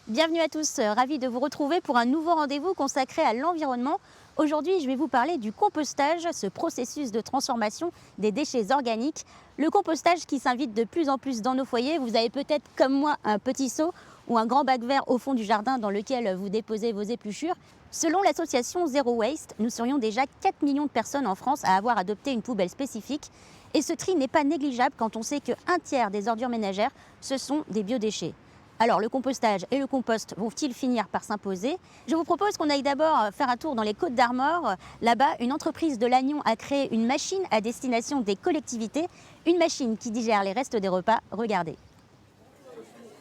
Bienvenue à tous, ravi de vous retrouver pour un nouveau rendez-vous consacré à l'environnement. Aujourd'hui, je vais vous parler du compostage, ce processus de transformation des déchets organiques. Le compostage qui s'invite de plus en plus dans nos foyers. Vous avez peut-être, comme moi, un petit seau ou un grand bac vert au fond du jardin dans lequel vous déposez vos épluchures. Selon l'association Zero Waste, nous serions déjà 4 millions de personnes en France à avoir adopté une poubelle spécifique. Et ce tri n'est pas négligeable quand on sait qu'un tiers des ordures ménagères, ce sont des biodéchets. Alors, le compostage et le compost vont-ils finir par s'imposer? Je vous propose qu'on aille d'abord faire un tour dans les Côtes d'Armor. Là-bas, une entreprise de Lannion a créé une machine à destination des collectivités, une machine qui digère les restes des repas. Regardez.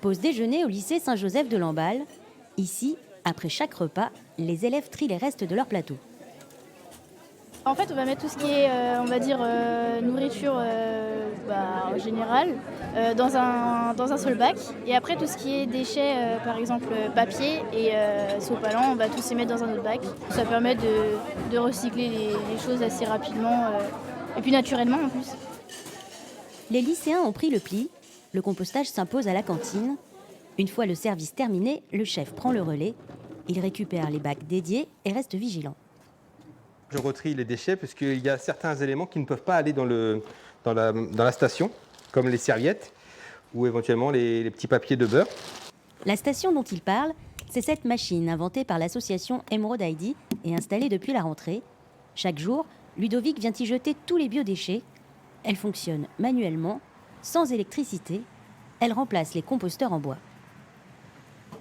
Pause déjeuner au lycée Saint-Joseph de Lamballe. Ici, après chaque repas, les élèves trient les restes de leur plateau. En fait, on va mettre tout ce qui est, nourriture en général, dans un seul bac. Et après, tout ce qui est déchets, par exemple papier et sopalin, on va tous les mettre dans un autre bac. Ça permet de recycler les choses assez rapidement et puis naturellement en plus. Les lycéens ont pris le pli. Le compostage s'impose à la cantine. Une fois le service terminé, le chef prend le relais. Il récupère les bacs dédiés et reste vigilant. Je retrie les déchets parce qu'il y a certains éléments qui ne peuvent pas aller dans la station, comme les serviettes ou éventuellement les petits papiers de beurre. La station dont il parle, c'est cette machine inventée par l'association Emerald ID et installée depuis la rentrée. Chaque jour, Ludovic vient y jeter tous les biodéchets. Elle fonctionne manuellement, sans électricité. Elle remplace les composteurs en bois.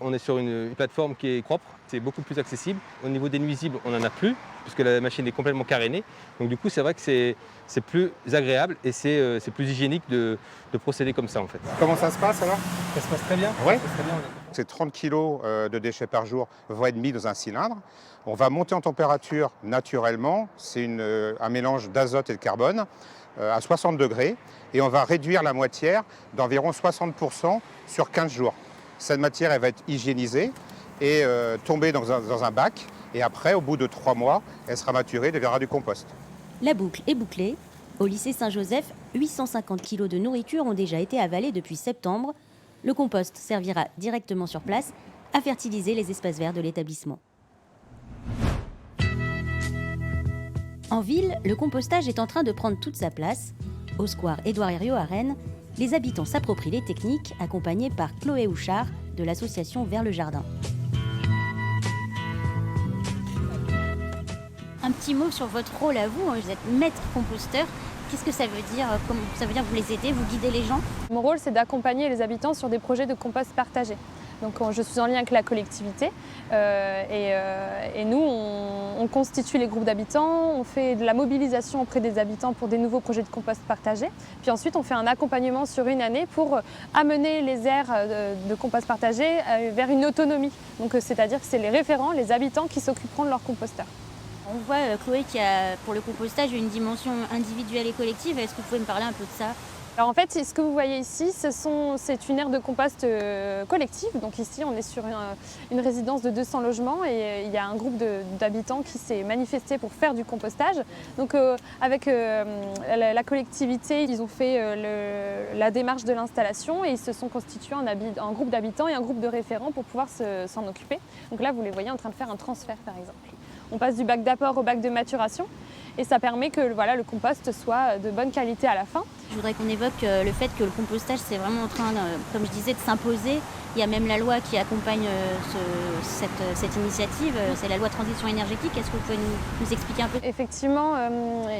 On est sur une plateforme qui est propre, c'est beaucoup plus accessible. Au niveau des nuisibles, on n'en a plus, puisque la machine est complètement carénée. Donc du coup, c'est vrai que c'est plus agréable et c'est plus hygiénique de procéder comme ça en fait. Comment ça se passe alors? Ça se passe très bien. Ouais. Ça se passe très bien. Ces 30 kg de déchets par jour vont être mis dans un cylindre. On va monter en température naturellement. C'est un mélange d'azote et de carbone à 60 degrés. Et on va réduire la matière d'environ 60% sur 15 jours. Cette matière, elle va être hygiénisée et tomber dans un bac. Et après, au bout de 3 mois, elle sera maturée et deviendra du compost. La boucle est bouclée. Au lycée Saint-Joseph, 850 kg de nourriture ont déjà été avalés depuis septembre. Le compost servira directement sur place à fertiliser les espaces verts de l'établissement. En ville, le compostage est en train de prendre toute sa place. Au square Édouard Herriot à Rennes, les habitants s'approprient les techniques, accompagnés par Chloé Houchard de l'association Vers le Jardin. Un petit mot sur votre rôle à vous. Vous êtes maître composteur. Qu'est-ce que ça veut dire? Ça veut dire que vous les aidez, vous guidez les gens? Mon rôle, c'est d'accompagner les habitants sur des projets de compost partagé. Donc, je suis en lien avec la collectivité et nous, on constitue les groupes d'habitants, on fait de la mobilisation auprès des habitants pour des nouveaux projets de compost partagé. Puis ensuite, on fait un accompagnement sur une année pour amener les aires de compost partagé vers une autonomie. Donc, c'est-à-dire que c'est les référents, les habitants qui s'occuperont de leur composteur. On voit, Chloé, qu'il y a pour le compostage une dimension individuelle et collective. Est-ce que vous pouvez me parler un peu de ça? Alors en fait, ce que vous voyez ici, c'est une aire de compost collective. Donc ici, on est sur une résidence de 200 logements et il y a un groupe d'habitants qui s'est manifesté pour faire du compostage. Donc avec la collectivité, ils ont fait la démarche de l'installation et ils se sont constitués en groupe d'habitants et un groupe de référents pour pouvoir s'en occuper. Donc là, vous les voyez en train de faire un transfert, par exemple. On passe du bac d'apport au bac de maturation et ça permet que le compost soit de bonne qualité à la fin. Je voudrais qu'on évoque le fait que le compostage, c'est vraiment en train, comme je disais, de s'imposer. Il y a même la loi qui accompagne cette initiative, c'est la loi transition énergétique. Est-ce que vous pouvez nous expliquer un peu? Effectivement,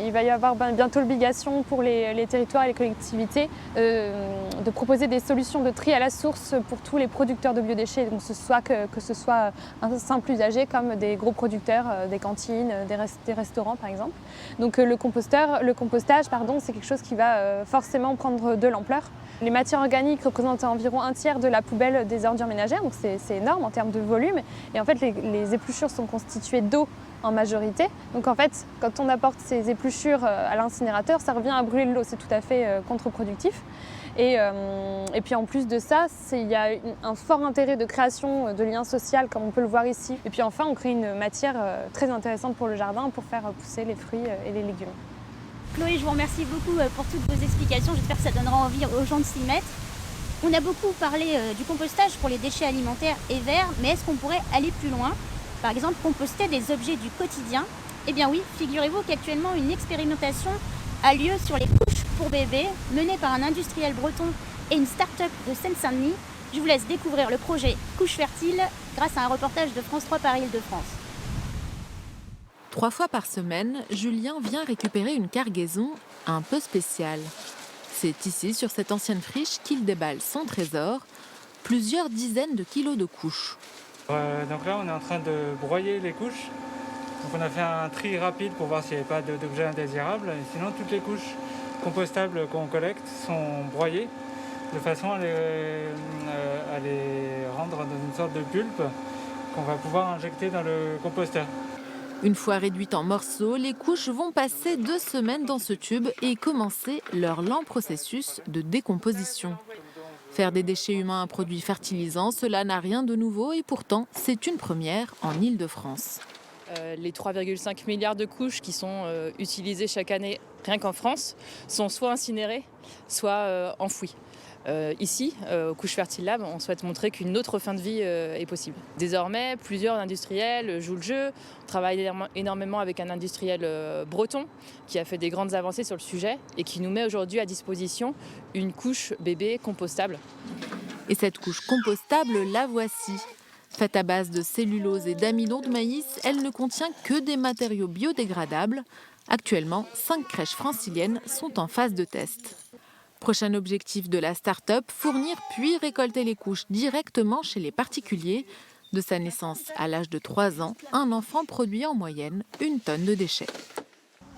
il va y avoir bientôt l'obligation pour les territoires et les collectivités de proposer des solutions de tri à la source pour tous les producteurs de biodéchets, donc que ce soit un simple usager comme des gros producteurs, des cantines, des restaurants par exemple. Donc le compostage, c'est quelque chose qui va forcément prendre de l'ampleur. Les matières organiques représentent environ un tiers de la poubelle des ordures ménagères, donc c'est énorme en termes de volume. Et en fait, les épluchures sont constituées d'eau en majorité. Donc en fait, quand on apporte ces épluchures à l'incinérateur, ça revient à brûler de l'eau, c'est tout à fait contre-productif. Et puis en plus de ça, il y a un fort intérêt de création de liens sociaux, comme on peut le voir ici. Et puis enfin, on crée une matière très intéressante pour le jardin pour faire pousser les fruits et les légumes. Chloé, je vous remercie beaucoup pour toutes vos explications. J'espère que ça donnera envie aux gens de s'y mettre. On a beaucoup parlé du compostage pour les déchets alimentaires et verts, mais est-ce qu'on pourrait aller plus loin? Par exemple, composter des objets du quotidien? Eh bien oui, figurez-vous qu'actuellement une expérimentation a lieu sur les couches pour bébés, menée par un industriel breton et une start-up de Seine-Saint-Denis. Je vous laisse découvrir le projet Couches Fertiles grâce à un reportage de France 3 Paris-Île-de-France. 3 fois par semaine, Julien vient récupérer une cargaison un peu spéciale. C'est ici, sur cette ancienne friche, qu'il déballe son trésor, plusieurs dizaines de kilos de couches. Donc là, on est en train de broyer les couches. Donc on a fait un tri rapide pour voir s'il n'y avait pas d'objets indésirables. Et sinon, toutes les couches compostables qu'on collecte sont broyées de façon à les rendre dans une sorte de pulpe qu'on va pouvoir injecter dans le composteur. Une fois réduites en morceaux, les couches vont passer 2 semaines dans ce tube et commencer leur lent processus de décomposition. Faire des déchets humains un produit fertilisant, cela n'a rien de nouveau et pourtant, c'est une première en Île-de-France. Les 3,5 milliards de couches qui sont utilisées chaque année, rien qu'en France, sont soit incinérées, soit enfouies. Ici, au Couches Fertile Lab, on souhaite montrer qu'une autre fin de vie est possible. Désormais, plusieurs industriels jouent le jeu. On travaille énormément avec un industriel breton qui a fait des grandes avancées sur le sujet et qui nous met aujourd'hui à disposition une couche bébé compostable. Et cette couche compostable, la voici. Faite à base de cellulose et d'amidon de maïs, elle ne contient que des matériaux biodégradables. Actuellement, 5 crèches franciliennes sont en phase de test. Prochain objectif de la start-up, fournir puis récolter les couches directement chez les particuliers. De sa naissance à l'âge de 3 ans, un enfant produit en moyenne 1 tonne de déchets.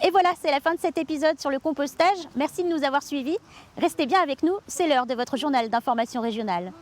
Et voilà, c'est la fin de cet épisode sur le compostage. Merci de nous avoir suivis. Restez bien avec nous, c'est l'heure de votre journal d'information régionale.